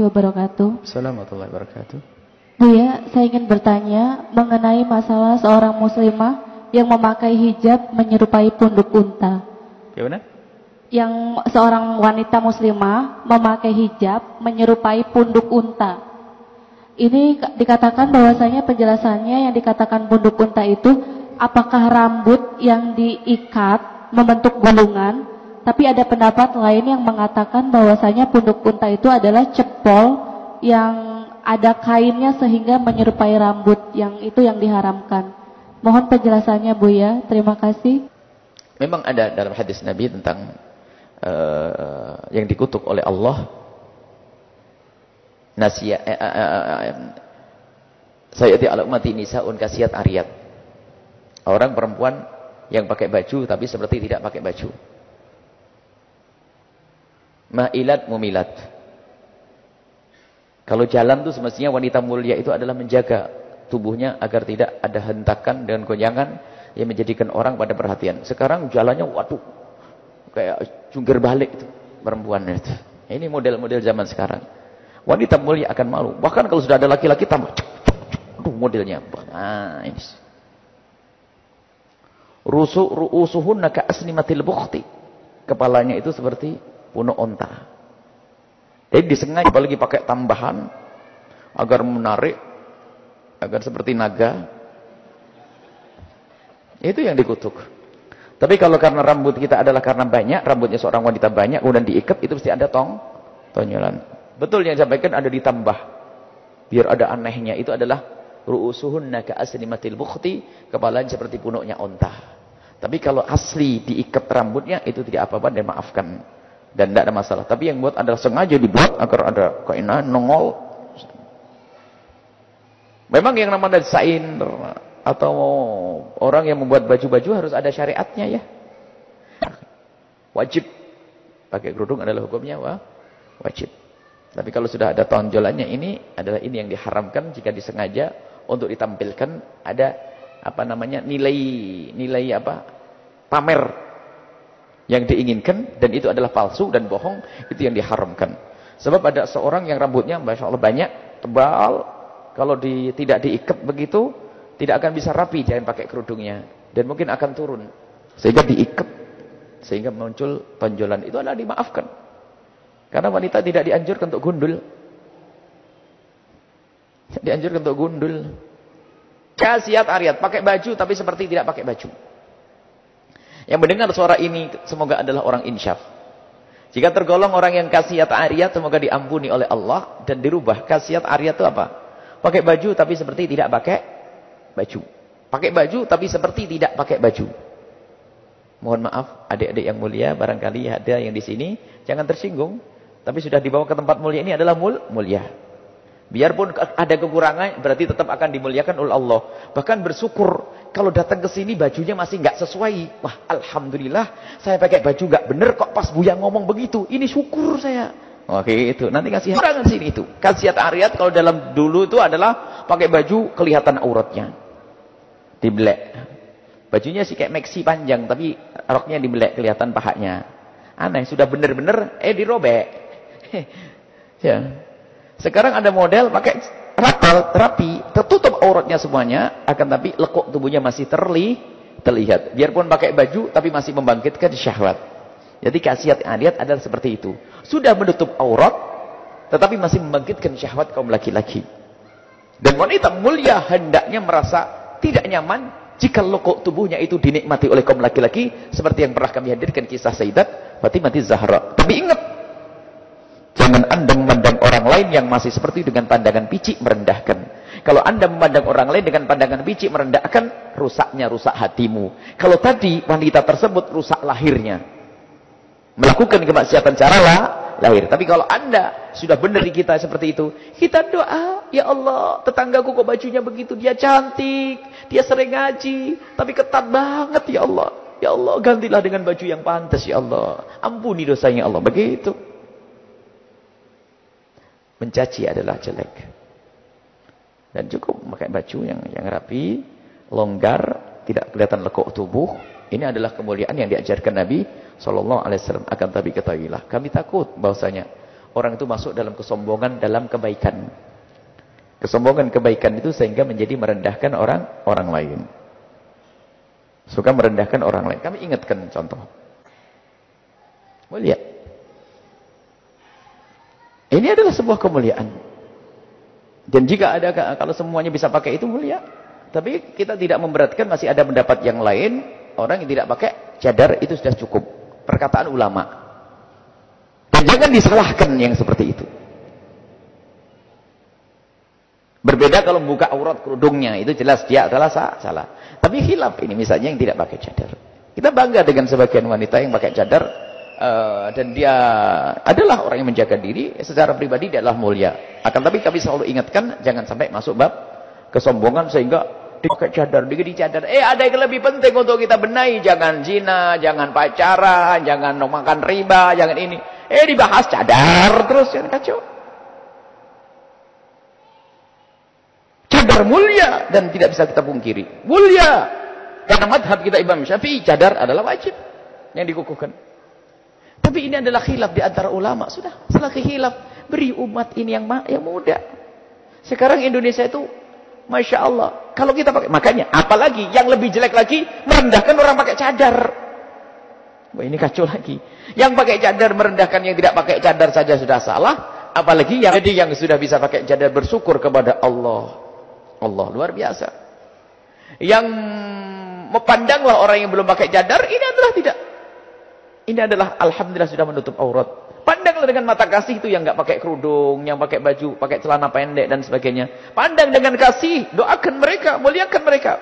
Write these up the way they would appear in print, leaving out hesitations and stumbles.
wabarakatuh. Assalamualaikum warahmatullahi wabarakatuh. Buya, saya ingin bertanya mengenai masalah seorang muslimah yang memakai hijab menyerupai punduk unta. Gimana? Yang seorang wanita muslimah memakai hijab menyerupai punduk unta. Ini dikatakan bahwasanya penjelasannya yang dikatakan punduk unta itu apakah rambut yang diikat membentuk gulungan, tapi ada pendapat lain yang mengatakan bahwasanya punduk unta itu adalah cepol yang ada kainnya sehingga menyerupai rambut, yang itu yang diharamkan. Mohon penjelasannya Buya, terima kasih. Memang ada dalam hadis Nabi tentang yang dikutuk oleh Allah. Sayati ala ummati nisaun kasiyat ariyat. Orang perempuan yang pakai baju tapi seperti tidak pakai baju. Ma'ilat mumilat. Kalau jalan tuh semestinya wanita mulia itu adalah menjaga tubuhnya agar tidak ada hentakan dan gonjangan yang menjadikan orang pada perhatian. Sekarang jalannya waduh kayak jungkir balik itu perempuan itu. Ini model-model zaman sekarang. Wanita mulia akan malu. Bahkan kalau sudah ada laki-laki tambah aduh modelnya. Nah, ini. Ru'usuhunna ka'asnimatil bukhti. Kepalanya itu seperti punuk onta. Jadi disengaja apalagi pakai tambahan agar menarik, agar seperti naga. Itu yang dikutuk. Tapi kalau karena rambut kita adalah karena banyak, rambutnya seorang wanita banyak, kemudian diikat, itu pasti ada tonyolan. Betul yang disampaikan ada ditambah. Biar ada anehnya, itu adalah ru'usuhunna ka'asnimatil bukhti, kepalanya seperti punuknya onta. Tapi kalau asli diikat rambutnya, itu tidak apa-apa dan maafkan. Dan tidak ada masalah. Tapi yang buat adalah sengaja dibuat agar ada kainan nongol. Memang yang namanya desain atau orang yang membuat baju-baju harus ada syariatnya ya. Wajib. Pakai kerudung adalah hukumnya wajib. Tapi kalau sudah ada tonjolannya ini adalah ini yang diharamkan jika disengaja untuk ditampilkan ada apa namanya nilai apa pamer yang diinginkan, dan itu adalah palsu dan bohong, itu yang diharamkan. Sebab ada seorang yang rambutnya Masya Allah banyak, tebal, kalau tidak diikat begitu, tidak akan bisa rapi jangan pakai kerudungnya, dan mungkin akan turun, sehingga diikat, sehingga muncul tonjolan. Itu adalah dimaafkan, karena wanita tidak dianjurkan untuk gundul. Dianjurkan untuk gundul. Kasiat ariat, pakai baju tapi seperti tidak pakai baju. Yang mendengar suara ini semoga adalah orang insyaf. Jika tergolong orang yang kasiat ariyat, semoga diampuni oleh Allah dan dirubah. Kasiat ariyat itu apa? Pakai baju tapi seperti tidak pakai baju. Pakai baju tapi seperti tidak pakai baju. Mohon maaf adik-adik yang mulia, barangkali ada yang di sini jangan tersinggung, tapi sudah dibawa ke tempat mulia ini adalah mulia. Biarpun ada kekurangan, berarti tetap akan dimuliakan oleh Allah. Bahkan bersyukur kalau datang ke sini bajunya masih nggak sesuai. Wah, alhamdulillah saya pakai baju nggak bener kok pas Buya ngomong begitu. Ini syukur saya. Oke, itu nanti kasih kurangan sini itu. Kasiat ariat kalau dalam dulu itu adalah pakai baju kelihatan auratnya. Dibelek. Bajunya sih kayak maxi panjang tapi roknya dibelek kelihatan pahanya. Aneh, sudah bener-bener dirobek. Ya. Sekarang ada model pakai rapi, tertutup auratnya semuanya, akan tapi lekuk tubuhnya masih terlihat. Biarpun pakai baju, tapi masih membangkitkan syahwat. Jadi kasiat ariat adalah seperti itu. Sudah menutup aurat, tetapi masih membangkitkan syahwat kaum laki-laki. Dan wanita mulia hendaknya merasa tidak nyaman jika lekuk tubuhnya itu dinikmati oleh kaum laki-laki, seperti yang pernah kami hadirkan kisah Sayyidat Fatimah Zahra. Tapi ingat, jangan Anda memandang orang lain yang masih seperti dengan pandangan picik merendahkan. Kalau Anda memandang orang lain dengan pandangan picik merendahkan, rusaknya rusak hatimu. Kalau tadi wanita tersebut rusak lahirnya, melakukan kemaksiatan cara lahir. Tapi kalau Anda sudah benar di kita seperti itu, kita doa, ya Allah, tetanggaku kok bajunya begitu, dia cantik, dia sering ngaji, tapi ketat banget ya Allah. Ya Allah, gantilah dengan baju yang pantas ya Allah. Ampuni dosanya Allah. Begitu. Mencaci adalah jelek. Dan cukup pakai baju yang rapi, longgar, tidak kelihatan lekuk tubuh. Ini adalah kemuliaan yang diajarkan Nabi SAW. Akan tapi ketahuilah, kami takut bahwasanya orang itu masuk dalam kesombongan dalam kebaikan. Kesombongan kebaikan itu sehingga menjadi merendahkan orang lain. Suka merendahkan orang lain. Kami ingatkan contoh. Mulia. Ini adalah sebuah kemuliaan. Dan jika ada, kalau semuanya bisa pakai itu mulia. Tapi kita tidak memberatkan, masih ada pendapat yang lain. Orang yang tidak pakai cadar itu sudah cukup. Perkataan ulama. Dan jangan disalahkan yang seperti itu. Berbeda kalau membuka aurat kerudungnya, itu jelas dia adalah salah. Tapi khilaf ini misalnya yang tidak pakai cadar. Kita bangga dengan sebagian wanita yang pakai cadar dan dia adalah orang yang menjaga diri, secara pribadi dia adalah mulia. Akan tapi kami selalu ingatkan jangan sampai masuk bab kesombongan sehingga dia pakai cadar, dia di cadar. Ada yang lebih penting untuk kita benahi, jangan zina, jangan pacaran, jangan makan riba, jangan ini. Dibahas cadar terus yang kacau. Cadar mulia dan tidak bisa kita pungkiri. Mulia. Karena madhab kita Imam Syafi'i, cadar adalah wajib yang dikukuhkan. Tapi ini adalah khilaf di antara ulama. Sudah, setelah khilaf, beri umat ini yang muda. Sekarang Indonesia itu, Masya Allah. Kalau kita pakai, makanya, apalagi yang lebih jelek lagi, merendahkan orang pakai cadar. Wah, ini kacau lagi. Yang pakai cadar merendahkan yang tidak pakai cadar saja sudah salah. Apalagi yang sudah bisa pakai cadar bersyukur kepada Allah. Allah luar biasa. Yang memandanglah orang yang belum pakai cadar, ini adalah tidak. Ini adalah alhamdulillah sudah menutup aurat. Pandanglah dengan mata kasih itu yang enggak pakai kerudung, yang pakai baju, pakai celana pendek dan sebagainya. Pandang dengan kasih, doakan mereka, muliakan mereka.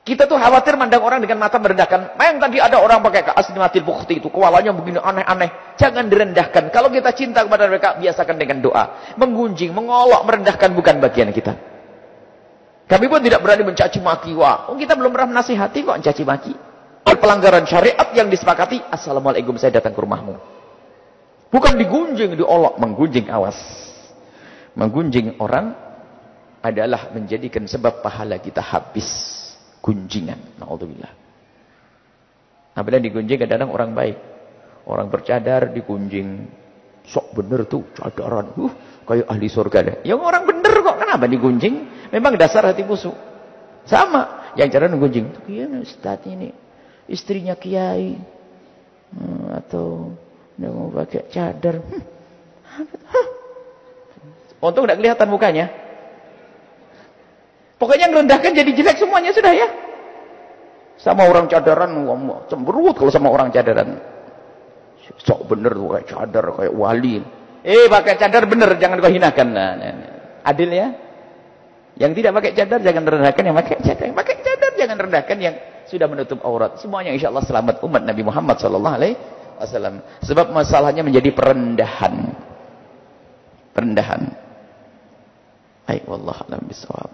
Kita tuh khawatir mandang orang dengan mata merendahkan. Yang tadi ada orang pakai asnimatil bukhti itu, kepalanya begini aneh-aneh. Jangan direndahkan. Kalau kita cinta kepada mereka, biasakan dengan doa. Menggunjing, mengolok, merendahkan bukan bagian kita. Kami pun tidak berani mencaci maki. Wah, kita belum pernah menasihati kok mencaci maki. Pelanggaran syariat yang disepakati, assalamualaikum saya datang ke rumahmu. Bukan digunjing, diolok, menggunjing, awas. Menggunjing orang adalah menjadikan sebab pahala kita habis. Gunjingan, na'udzubillah. Apabila digunjing kadang-kadang orang baik. Orang bercadar digunjing. Sok bener tuh cadaran. Kayak ahli surga deh. Yang orang bener kok, kenapa digunjing? Memang dasar hati busuk. Sama, yang cadar digunjing. Gimana Ustaz ini? Istrinya kiai. Atau dia mau pakai cadar. Untung tidak kelihatan mukanya. Pokoknya yang rendahkan jadi jelek semuanya sudah ya. Sama orang cadaran, cemberut kalau sama orang cadaran. Sok bener tuh kayak cadar, kayak wali. Pakai cadar bener, jangan kau hinakan. Nah. Adil ya. Yang tidak pakai cadar jangan rendahkan, yang pakai cadar. Yang pakai cadar jangan rendahkan yang sudah menutup aurat. Semuanya insya Allah selamat umat Nabi Muhammad SAW. Sebab masalahnya menjadi perendahan. Perendahan. Wallahu a'lam bishawab.